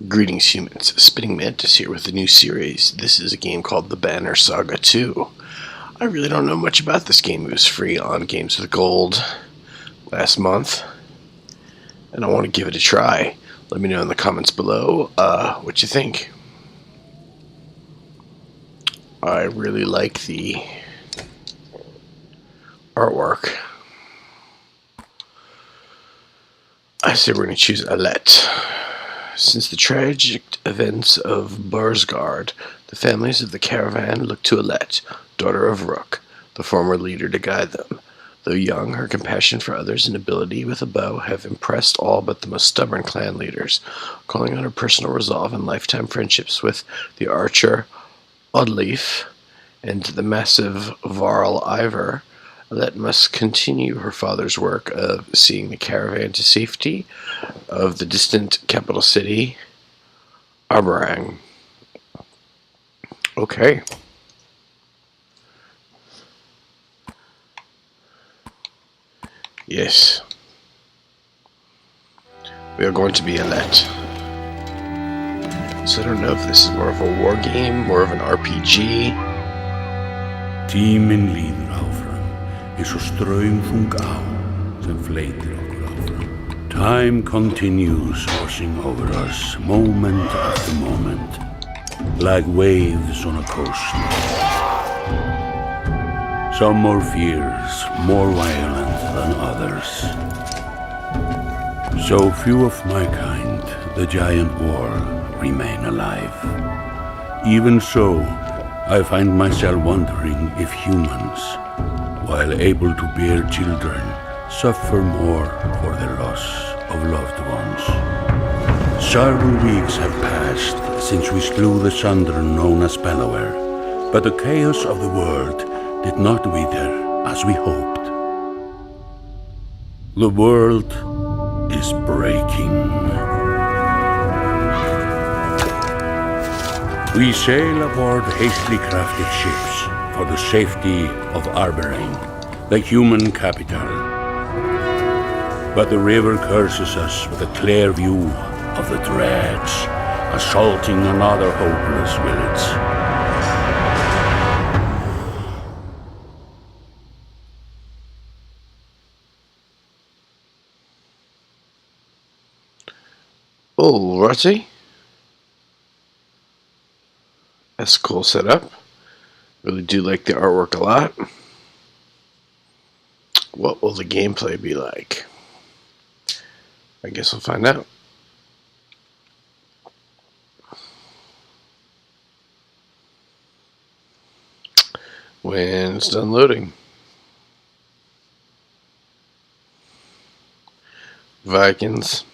Greetings humans, Spinningmantis here with a new series. This is a game called the Banner Saga 2. I really don't know much about this game. It was free on Games with Gold last month, and I want to give it a try. Let me know in the comments below what you think. I really like the artwork. I say we're going to choose Alette. Since the tragic events of Bursgard, the families of the caravan look to Alette, daughter of Rook, the former leader, to guide them. Though young, her compassion for others and ability with a bow have impressed all but the most stubborn clan leaders. Calling on her personal resolve and lifetime friendships with the archer Oddleif and the massive Varl Ivor, Alette must continue her father's work of seeing the caravan to safety of the distant capital city, Arborang. Okay. Yes. We are going to be Alette. So I don't know if this is more of a war game, more of an RPG. Tíminn líður áfram, eins og straumþung á sem fleytir okkur áfram. Time continues washing over us, moment after moment, like waves on a coast. Some more fierce, more violent than others. So few of my kind, the giant war, remain alive. Even so, I find myself wondering if humans, while able to bear children, suffer more for the loss of loved ones. Several weeks have passed since we slew the Sundren known as Bellower, but the chaos of the world did not wither as we hoped. The world is breaking. We sail aboard hastily crafted ships for the safety of Arborang, the human capital. But the river curses us with a clear view of the dreads, assaulting another hopeless village. Alrighty. That's a cool setup. Really do like the artwork a lot. What will the gameplay be like? I guess we'll find out. When it's done loading. Vikings.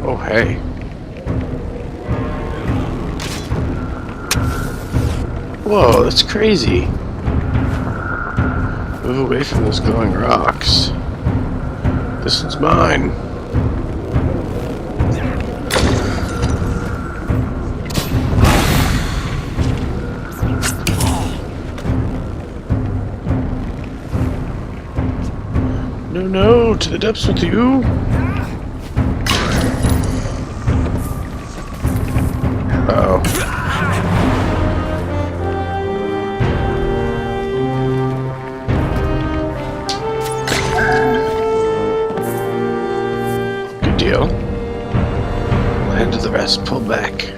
Oh, hey. Whoa, that's crazy. Move away from those glowing rocks. This one's mine. No, to the depths with you. Uh-oh. Good deal. We'll head to the rest, pull back.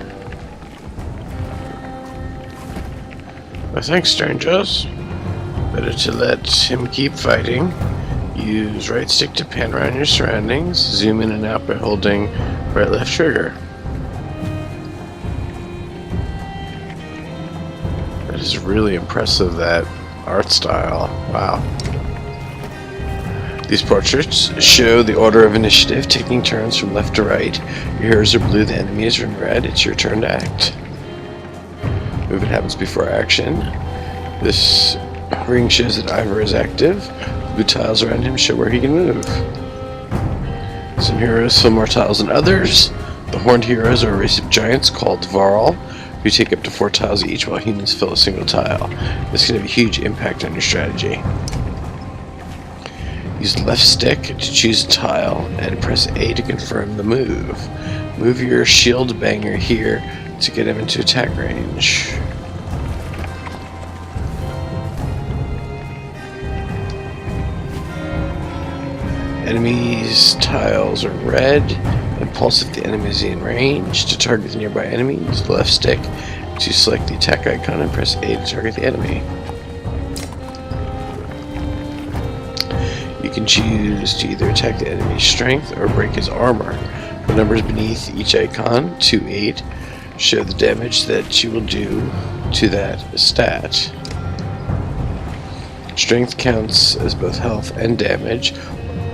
I think, strangers. Better to let him keep fighting. Use right stick to pan around your surroundings. Zoom in and out by holding right left trigger. That is really impressive, that art style. Wow. These portraits show the order of initiative, taking turns from left to right. Your heroes are blue, the enemies are in red. It's your turn to act. Movement happens before action. This ring shows that Ivor is active. Blue tiles around him show where he can move. Some heroes fill more tiles than others. The horned heroes are a race of giants called Varl, who take up to 4 tiles each while humans fill a single tile. This can have a huge impact on your strategy. Use left stick to choose a tile and press A to confirm the move. Move your shield banger here to get him into attack range. Enemies' tiles are red, and pulse if the enemy is in range. To target the nearby enemy, use the left stick to select the attack icon and press A to target the enemy. You can choose to either attack the enemy's strength or break his armor. The numbers beneath each icon, 2, 8, show the damage that you will do to that stat. Strength counts as both health and damage.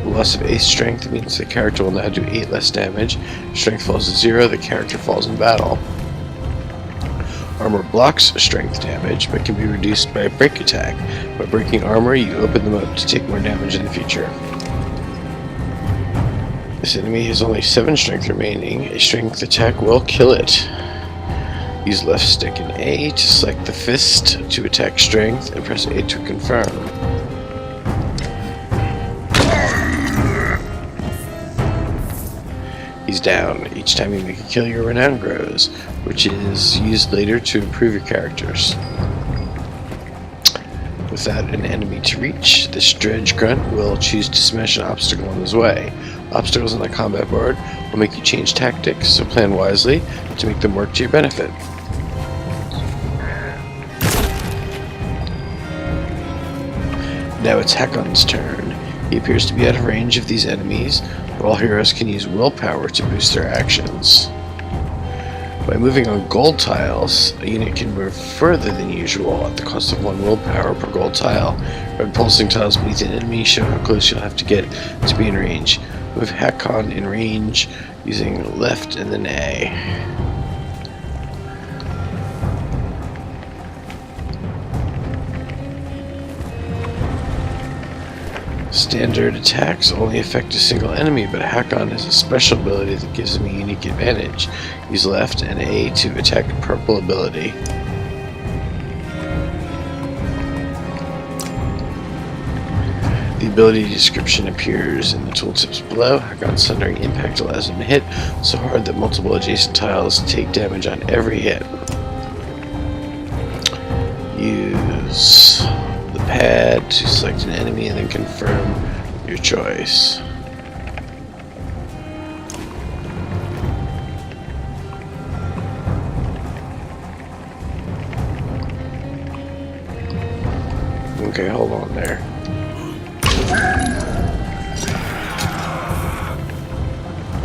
Loss of 8 strength means the character will now do 8 less damage. If strength falls to 0, the character falls in battle. Armor blocks strength damage, but can be reduced by a break attack. By breaking armor, you open them up to take more damage in the future. This enemy has only 7 strength remaining. A strength attack will kill it. Use left stick and A to select the fist to attack strength, and press A to confirm. He's down. Each time you make a kill, your renown grows, which is used later to improve your characters. Without an enemy to reach, this dredge grunt will choose to smash an obstacle in his way. Obstacles on the combat board will make you change tactics, so plan wisely to make them work to your benefit. Now it's Hakon's turn. He appears to be out of range of these enemies, but all heroes can use willpower to boost their actions. By moving on gold tiles, a unit can move further than usual at the cost of 1 willpower per gold tile. Red pulsing tiles beneath an enemy show how close you'll have to get to be in range. Move Hakon in range using left and then A. Standard attacks only affect a single enemy, but Hakon has a special ability that gives him a unique advantage. Use left and A to attack a purple ability. The ability description appears in the tooltips below. Hakon's Sundering Impact allows him to hit so hard that multiple adjacent tiles take damage on every hit. Use the pad to select an enemy and then confirm your choice. Okay, hold on there.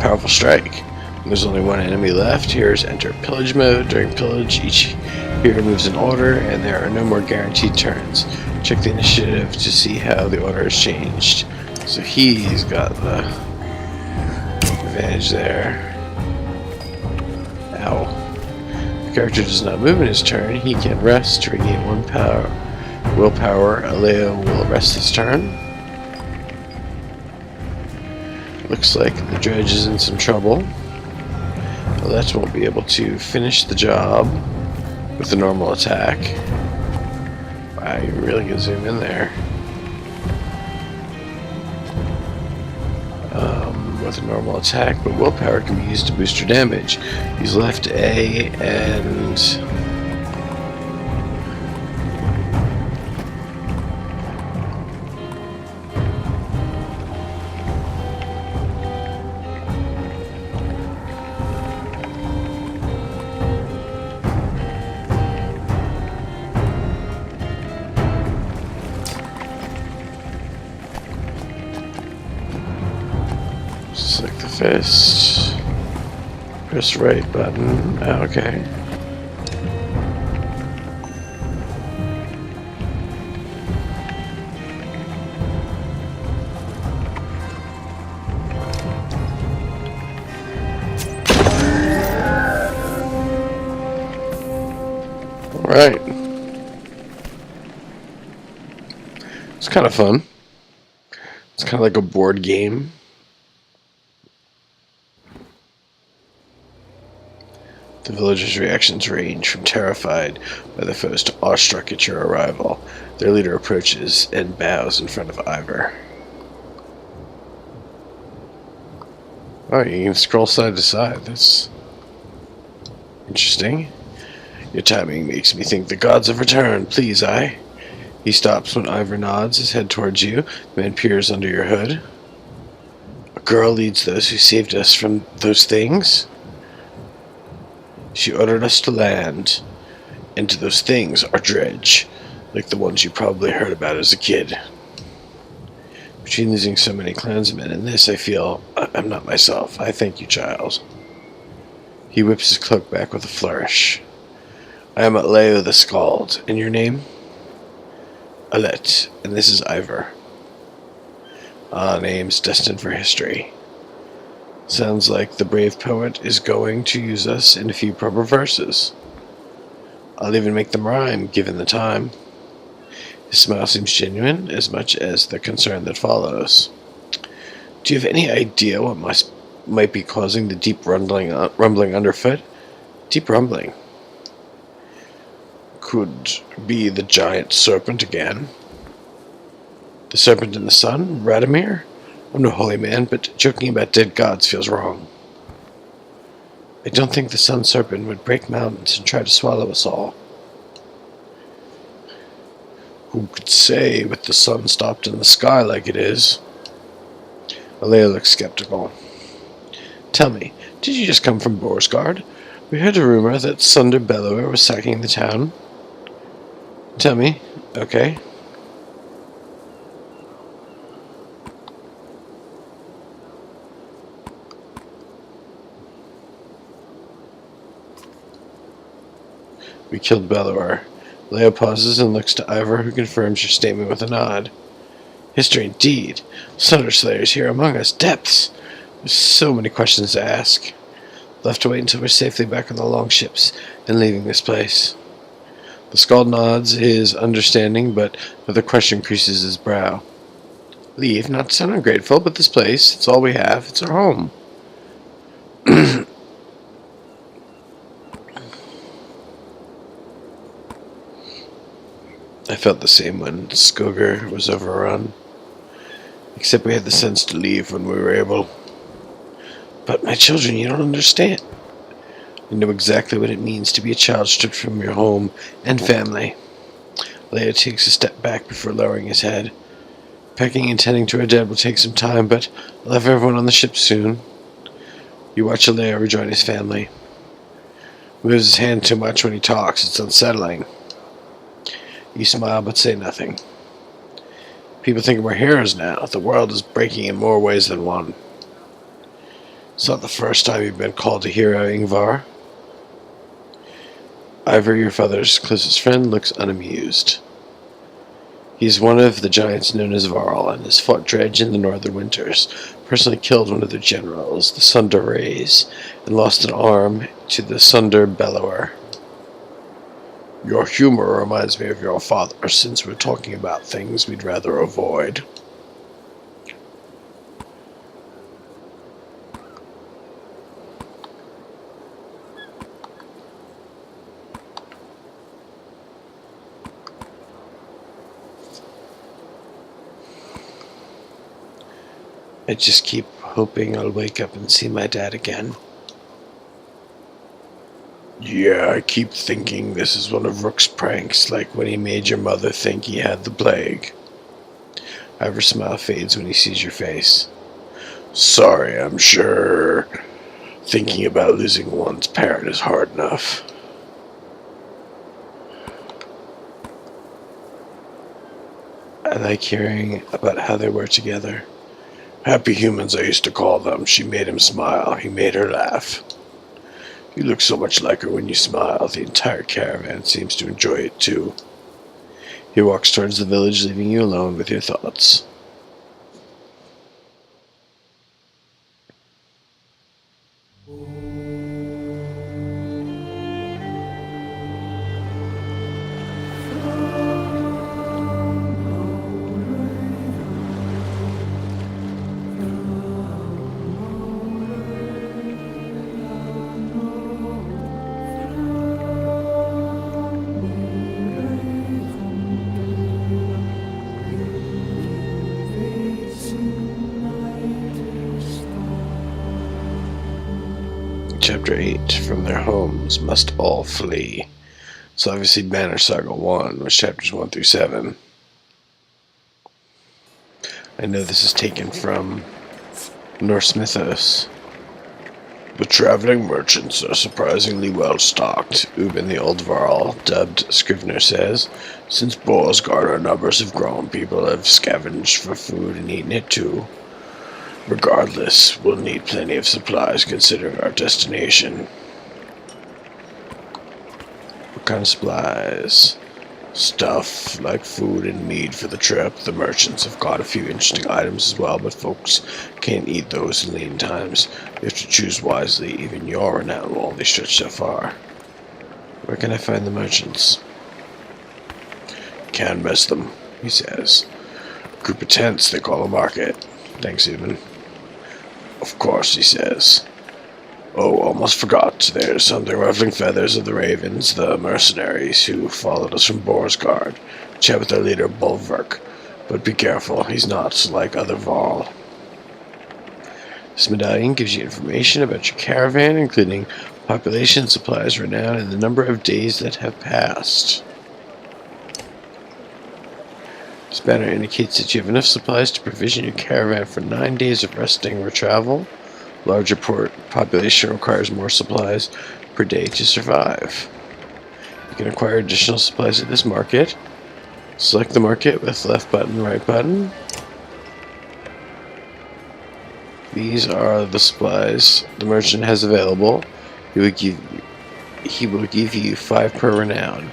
Powerful strike. There's only one enemy left. Here's enter pillage mode. During pillage, each hero moves in order, and there are no more guaranteed turns. Check the initiative to see how the order has changed. So he's got the advantage there. Ow. The character does not move in his turn. He can rest to regain 1 willpower. Aleo will rest his turn. Looks like the dredge is in some trouble. Alette won't be able to finish the job with the normal attack. Wow, you really can zoom in there. With a normal attack, but willpower can be used to boost your damage. Use left A and select the fist. Press right button. Oh, okay. Alright. It's kind of fun. It's kind of like a board game. The villagers' reactions range from terrified by the foes to awestruck at your arrival. Their leader approaches and bows in front of Ivor. Oh, you can scroll side to side. That's interesting. Your timing makes me think the gods have returned. Please, I. He stops when Ivor nods his head towards you. The man peers under your hood. A girl leads those who saved us from those things. She ordered us to land. And to those things are dredge, like the ones you probably heard about as a kid. Between losing so many clansmen and this, I feel I'm not myself. I thank you, child. He whips his cloak back with a flourish. I am Leo the Scald. And your name? Alette. And this is Ivor. Ah, names destined for history. Sounds like the brave poet is going to use us in a few proper verses. I'll even make them rhyme, given the time. His smile seems genuine, as much as the concern that follows. Do you have any idea what might be causing the deep rumbling underfoot? Deep rumbling. Could be the giant serpent again. The serpent in the sun? Radomir? I'm no holy man, but joking about dead gods feels wrong. I don't think the sun serpent would break mountains and try to swallow us all. Who could say, with the sun stopped in the sky like it is? Alea looks skeptical. Tell me, did you just come from Borsgard? We heard a rumor that Sunder Bellower was sacking the town. Tell me, okay? We killed Bellower. Leo pauses and looks to Ivor, who confirms your statement with a nod. History indeed. Sunder Slayers here among us. Depths. There's so many questions to ask. We'll have to wait until we're safely back on the longships and leaving this place. The Scald nods his understanding, but another question creases his brow. Leave? Not to sound ungrateful, but this place, it's all we have. It's our home. I felt the same when Skoger was overrun. Except we had the sense to leave when we were able. But my children, you don't understand. I know exactly what it means to be a child stripped from your home and family. Leo takes a step back before lowering his head. Packing and tending to our dead will take some time, but I'll have everyone on the ship soon. You watch Leo rejoin his family. He moves his hand too much when he talks. It's unsettling. You smile but say nothing. People think we're heroes now. The world is breaking in more ways than one. It's not the first time you've been called a hero, Ingvar. Ivor, your father's closest friend, looks unamused. He's one of the giants known as Varl, and has fought Dredge in the Northern Winters, personally killed one of their generals, the Sunder Rays, and lost an arm to the Sunder Bellower. Your humor reminds me of your father, since we're talking about things we'd rather avoid. I just keep hoping I'll wake up and see my dad again. Yeah, I keep thinking this is one of Rook's pranks, like when he made your mother think he had the plague. Ivor's smile fades when he sees your face. Sorry, I'm sure. Thinking about losing one's parent is hard enough. I like hearing about how they were together. Happy humans, I used to call them. She made him smile. He made her laugh. You look so much like her when you smile. The entire caravan seems to enjoy it too. He walks towards the village, leaving you alone with your thoughts. Chapter 8. From their homes must all flee. So obviously Banner Saga 1 was chapters 1 through 7. I know this is taken from Norse mythos. The traveling merchants are surprisingly well stocked, Ubin the Old Varl, dubbed Scrivener, says. Since Borsgard our numbers have grown, people have scavenged for food and eaten it too. Regardless, we'll need plenty of supplies considering our destination. What kind of supplies? Stuff like food and meat for the trip. The merchants have got a few interesting items as well, but folks can't eat those in lean times. You have to choose wisely. Even your renown will only stretch so far. Where can I find the merchants? Can't miss them, he says. Group of tents they call a market. Thanks, Eben. Of course, he says. Oh, almost forgot. There's something ruffling feathers of the ravens, the mercenaries who followed us from Borsgard. Chat with their leader, Bulwark. But be careful, he's not like other Varl. This medallion gives you information about your caravan, including population, supplies, renown, and the number of days that have passed. This banner indicates that you have enough supplies to provision your caravan for 9 days of resting or travel. Larger population requires more supplies per day to survive. You can acquire additional supplies at this market. Select the market with left button, right button. These are the supplies the merchant has available. He will give you 5 per renown,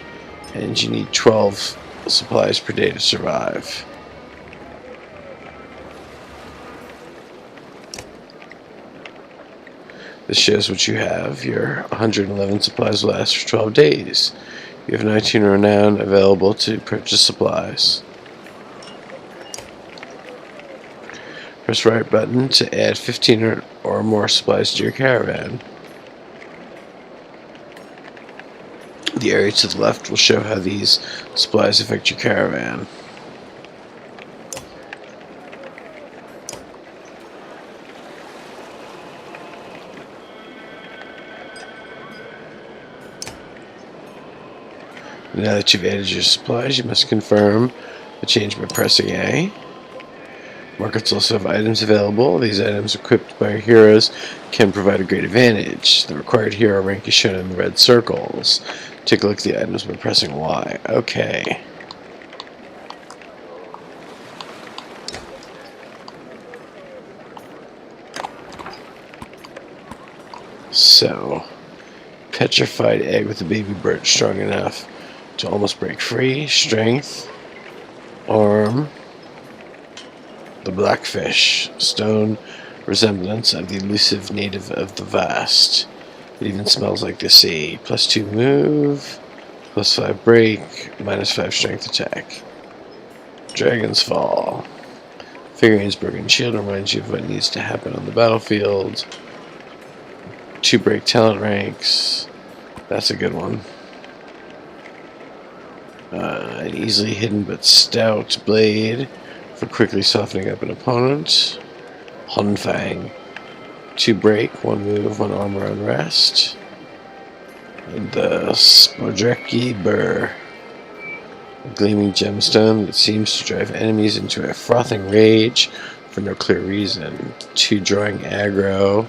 and you need 12 supplies per day to survive. This shows what you have. Your 111 supplies will last for 12 days. You have 19 renown available to purchase supplies. Press right button to add 15 or more supplies to your caravan. The area to the left will show how these supplies affect your caravan. Now that you've added your supplies, you must confirm the change by pressing A. Markets also have items available. These items equipped by your heroes can provide a great advantage. The required hero rank is shown in the red circles. Take a look at the items by pressing Y. Okay. So, petrified egg with a baby bird strong enough to almost break free. Strength. Arm. The blackfish. Stone resemblance of the elusive native of the vast. It even smells like the sea. +2 move. +5 break. -5 strength attack. Dragon's Fall. Figure's broken shield reminds you of what needs to happen on the battlefield. 2 break talent ranks. That's a good one. An easily hidden but stout blade for quickly softening up an opponent. Hunfang. 2 break, 1 move, 1 armor unrest. And the Spodrecki Burr. A gleaming gemstone that seems to drive enemies into a frothing rage for no clear reason. 2 drawing aggro,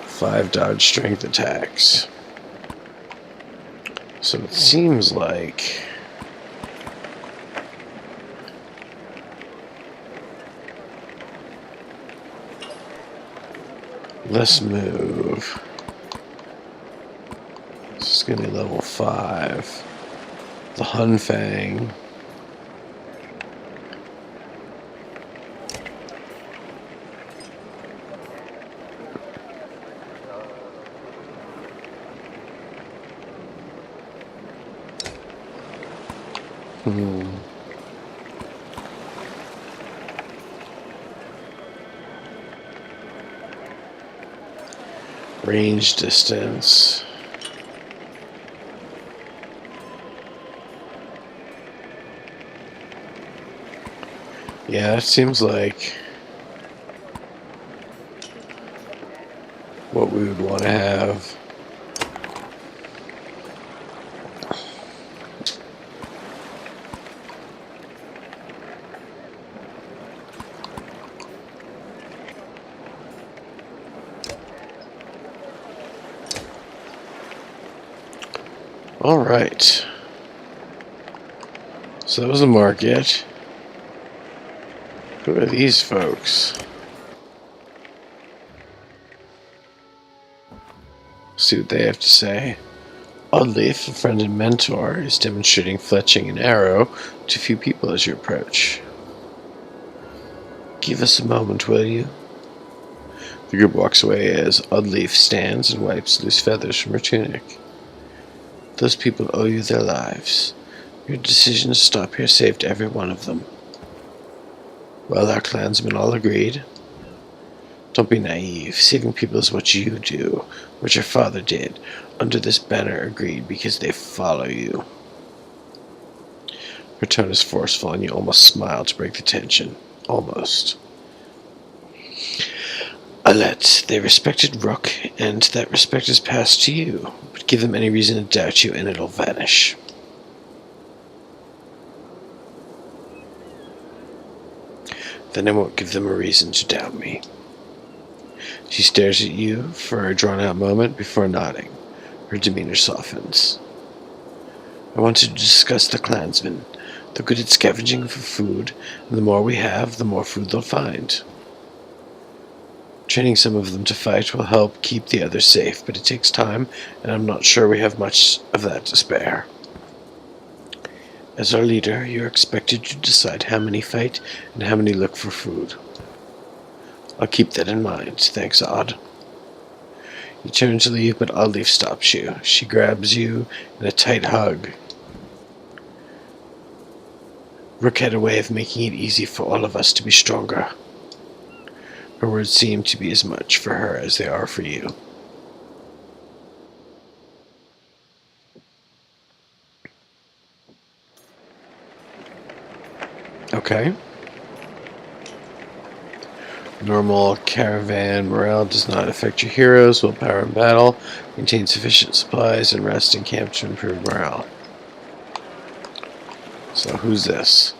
5 dodge strength attacks. So it seems like let's move. This is going to be level 5. The Hunfang. Range distance. Yeah, it seems like what we would want to have. Alright. So that was the market. Who are these folks? See what they have to say. Oddleaf, a friend and mentor, is demonstrating fletching an arrow to a few people as you approach. Give us a moment, will you? The group walks away as Oddleaf stands and wipes loose feathers from her tunic. Those people owe you their lives. Your decision to stop here saved every one of them. Well, our clansmen all agreed. Don't be naive. Saving people is what you do, what your father did. Under this banner agreed because they follow you. Her tone is forceful and you almost smile to break the tension. Almost. Alette, they respected Rook, and that respect is passed to you. But give them any reason to doubt you and it'll vanish. Then I won't give them a reason to doubt me. She stares at you for a drawn-out moment before nodding. Her demeanor softens. I want to discuss the clansmen. They're good at scavenging for food, and the more we have, the more food they'll find. Training some of them to fight will help keep the others safe, but it takes time, and I'm not sure we have much of that to spare. As our leader, you're expected to decide how many fight and how many look for food. I'll keep that in mind. Thanks, Odd. You turn to leave, but Oddleaf stops you. She grabs you in a tight hug. Rook had a way of making it easy for all of us to be stronger. Her words seem to be as much for her as they are for you. Okay. Normal caravan morale does not affect your heroes. Willpower in battle. Maintain sufficient supplies and rest in camp to improve morale. So who's this?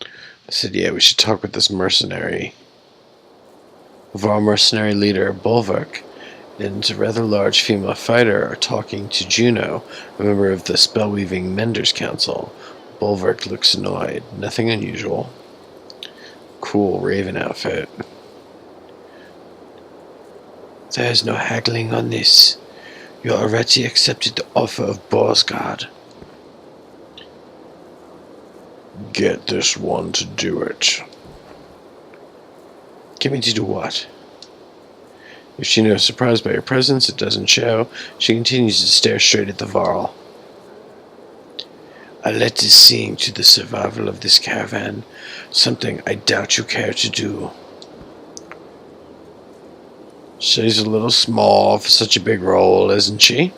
I said, yeah, we should talk with this mercenary. Our mercenary leader, Bulwark, and a rather large female fighter are talking to Juno, a member of the Spellweaving Menders Council. Bulwark looks annoyed. Nothing unusual. Cool raven outfit. There's no haggling on this. You already accepted the offer of Borsgard. Get this one to do it. Get me to do what? If she knows surprised by your presence, it doesn't show. She continues to stare straight at the Varl. Alette is seeing to the survival of this caravan, something I doubt you care to do. She's a little small for such a big role, isn't she?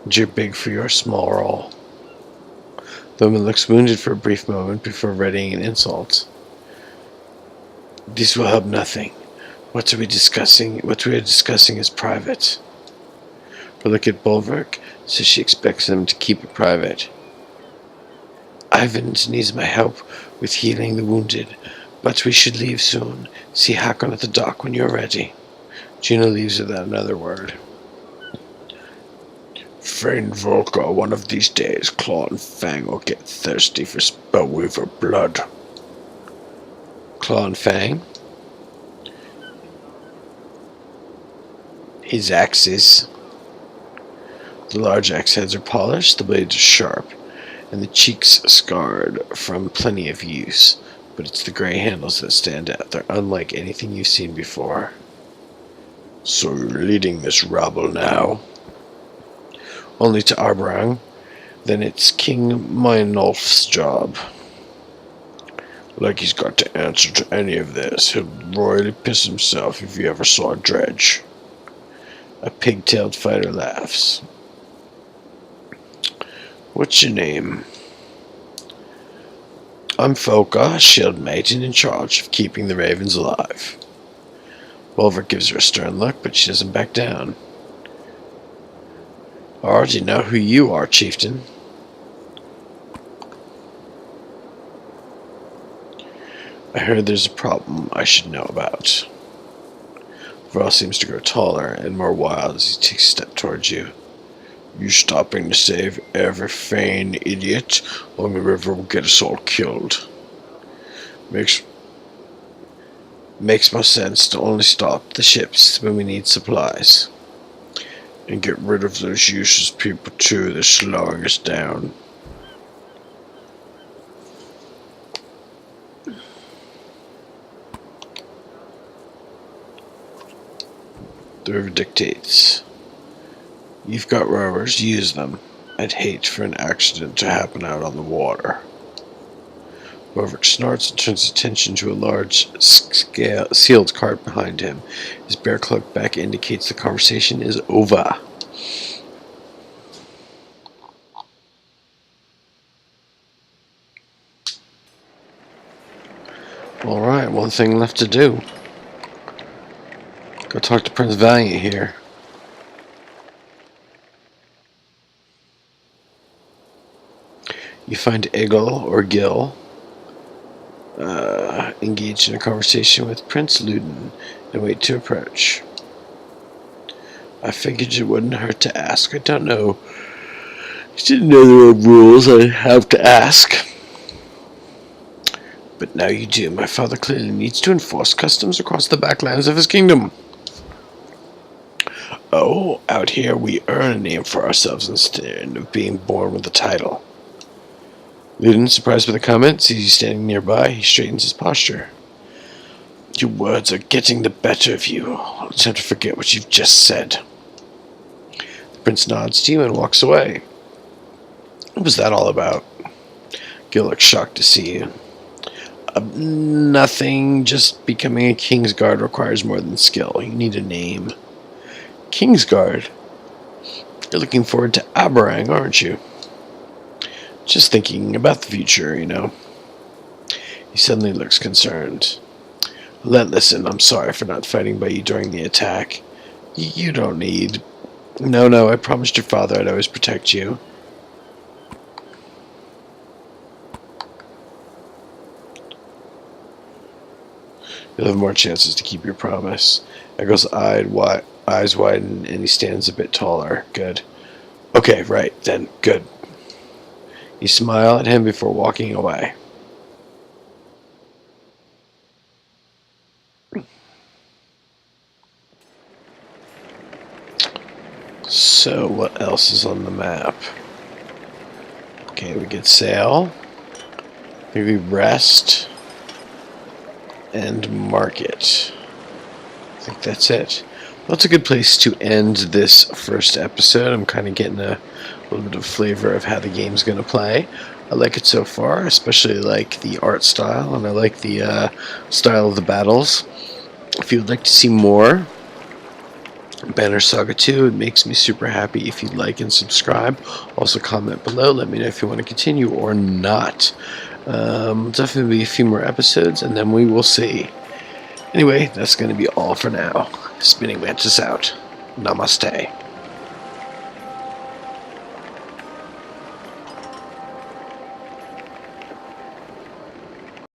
You're big for your small role. The woman looks wounded for a brief moment before readying an insult. This will help nothing. What we are discussing is private. But look at Bulwark, so she expects them to keep it private. Ivan needs my help with healing the wounded, but we should leave soon. See Hakon at the dock when you're ready. Juno leaves without another word. Friend Volker, one of these days, Claw and Fang will get thirsty for Spellweaver blood. Claw and Fang? His axes. The large axe heads are polished, the blades are sharp, and the cheeks scarred from plenty of use, but it's the gray handles that stand out. They're unlike anything you've seen before. So you're leading this rabble now? Only to Arbrang. Then it's King Mynolf's job. Like he's got to answer to any of this. He'll royally piss himself if he ever saw a dredge. A pig-tailed fighter laughs. What's your name? I'm Foka, shield mate and in charge of keeping the ravens alive. Wolver gives her a stern look, but she doesn't back down. I already know who you are, chieftain. I heard there's a problem I should know about. Varl seems to grow taller and more wild as he takes a step towards you. You stopping to save every Fane idiot along the river will get us all killed. Makes more sense to only stop the ships when we need supplies. And get rid of those useless people too, they're slowing us down. The river dictates. You've got rowers, use them. I'd hate for an accident to happen out on the water. Roverick snorts and turns attention to a large sealed cart behind him. His bear cloak back indicates the conversation is over. Alright, one thing left to do. Go talk to Prince Valiant here. You find Egil or Gil engaged in a conversation with Prince Luden and wait to approach. I figured it wouldn't hurt to ask. I don't know. I didn't know there were rules I have to ask. But now you do. My father clearly needs to enforce customs across the backlands of his kingdom. Oh, out here we earn a name for ourselves instead of being born with a title. Luden, surprised by the comment, sees you standing nearby. He straightens his posture. Your words are getting the better of you. It's time to forget what you've just said. The prince nods to you and walks away. What was that all about? Gil looks shocked to see you. Nothing. Just becoming a Kingsguard requires more than skill. You need a name. Kingsguard? You're looking forward to Aberang, aren't you? Just thinking about the future, you know. He suddenly looks concerned. Listen, I'm sorry for not fighting by you during the attack. You don't need... No, I promised your father I'd always protect you. You'll have more chances to keep your promise. Echo's eyes widen and he stands a bit taller. Good. Okay, right, then. Good. You smile at him before walking away. So, what else is on the map? Okay, we get sail. Maybe rest. And market. I think that's it. Well, that's a good place to end this first episode. I'm kind of getting a little bit of flavor of how the game's going to play. I like it so far, especially like the art style, and I like the style of the battles. If you would like to see more Banner Saga 2, it makes me super happy if you like and subscribe. Also comment below, let me know if you want to continue or not. Definitely be a few more episodes, and then we will see. Anyway, that's going to be all for now. Spinningmantis out. Namaste.